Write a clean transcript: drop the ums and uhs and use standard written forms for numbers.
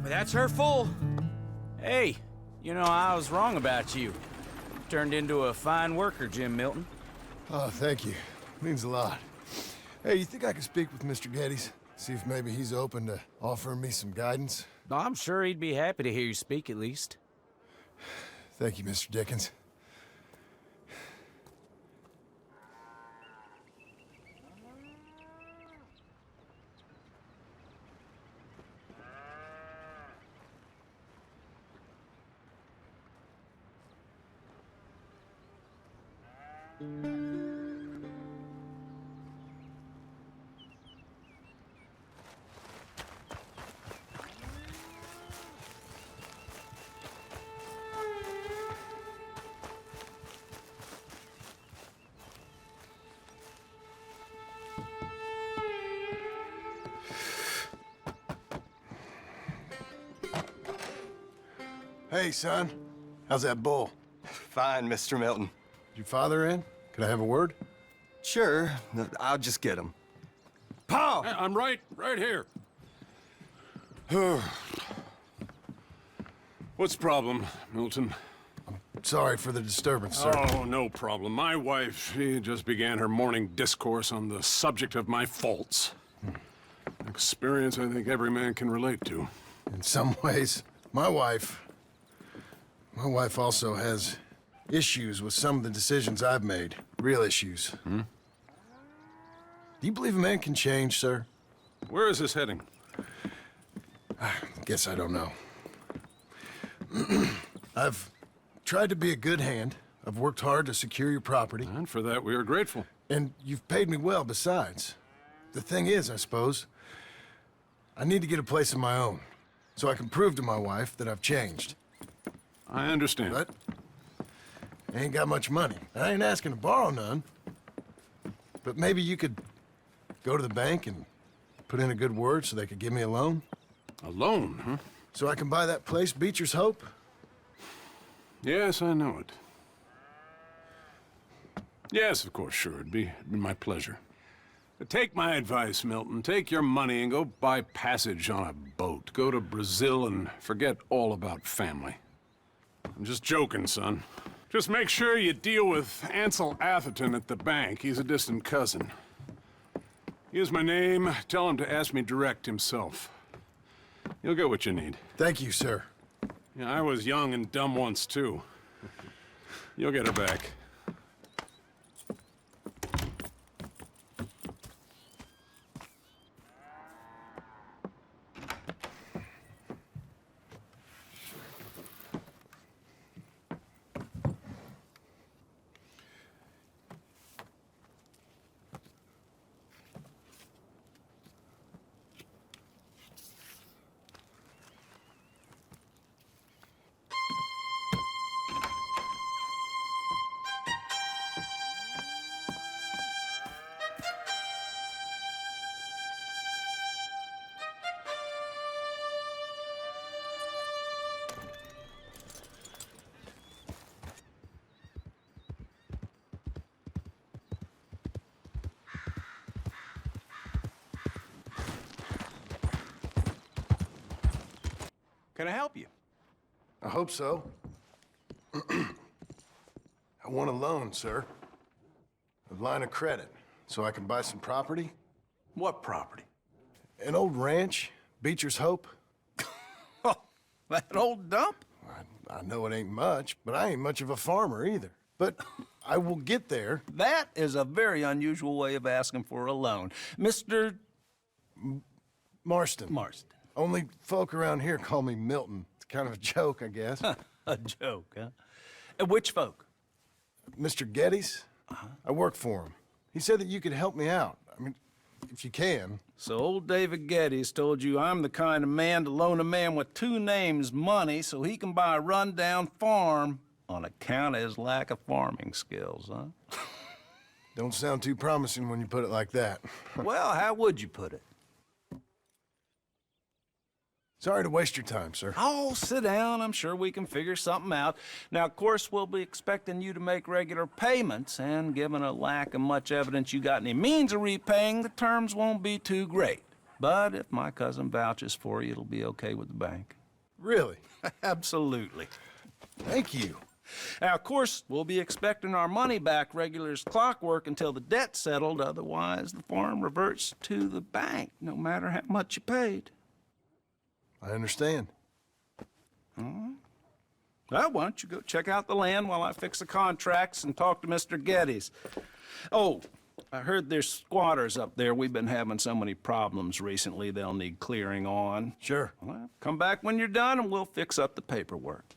That's her full. Hey, you know, I was wrong about you. Turned into a fine worker, Jim Milton. Oh, thank you. Means a lot. Hey, you think I could speak with Mr. Geddes? See if maybe he's open to offering me some guidance? I'm sure he'd be happy to hear you speak, at least. Thank you, Mr. Dickens. Hey, son. How's that bull? Fine, Mr. Milton. Your father in? Could I have a word? Sure, I'll just get him. Pa! I'm right here. What's the problem, Milton? Sorry for the disturbance, sir. Oh, no problem. My wife, she just began her morning discourse on the subject of my faults. Experience I think every man can relate to. In some ways, my wife also has issues with some of the decisions I've made. Real issues. Do you believe a man can change, sir? Where is this heading? Guess I don't know. I've tried to be a good hand. I've worked hard to secure your property. And for that, we are grateful. And you've paid me well besides. The thing is, I suppose, I need to get a place of my own, so I can prove to my wife that I've changed. I understand. But I ain't got much money. I ain't asking to borrow none. But maybe you could go to the bank and put in a good word so they could give me a loan? A loan, huh? So I can buy that place, Beecher's Hope? Yes, I know it. Yes, of course, sure. It'd be my pleasure. But take my advice, Milton. Take your money and go buy passage on a boat. Go to Brazil and forget all about family. I'm just joking, son. Just make sure you deal with Ansel Atherton at the bank. He's a distant cousin. Here's my name. Tell him to ask me direct himself. You'll get what you need. Thank you, sir. Yeah, I was young and dumb once, too. You'll get her back. Can I help you? I hope so. I want a loan, sir. A line of credit, so I can buy some property. What property? An old ranch, Beecher's Hope. Oh, that old dump? I know it ain't much, but I ain't much of a farmer either. But I will get there. That is a very unusual way of asking for a loan. Mr. Marston. Marston. Only folk around here call me Milton. It's kind of a joke, I guess. A joke, huh? And which folk? Mr. Geddes? I work for him. He said that you could help me out. I mean, if you can. So old David Geddes told you I'm the kind of man to loan a man with two names money so he can buy a rundown farm on account of his lack of farming skills, huh? Don't sound too promising when you put it like that. Well, how would you put it? Sorry to waste your time, sir. Oh, sit down. I'm sure we can figure something out. Now, of course, we'll be expecting you to make regular payments, and given a lack of much evidence you got any means of repaying, the terms won't be too great. But if my cousin vouches for you, it'll be okay with the bank. Really? Absolutely. Thank you. Now, of course, we'll be expecting our money back regular as clockwork until the debt's settled. Otherwise, the farm reverts to the bank, no matter how much you paid. I understand. Well, why don't you go check out the land while I fix the contracts and talk to Mr. Geddes. Oh, I heard there's squatters up there. We've been having so many problems recently, they'll need clearing on. Sure. Well, come back when you're done and we'll fix up the paperwork.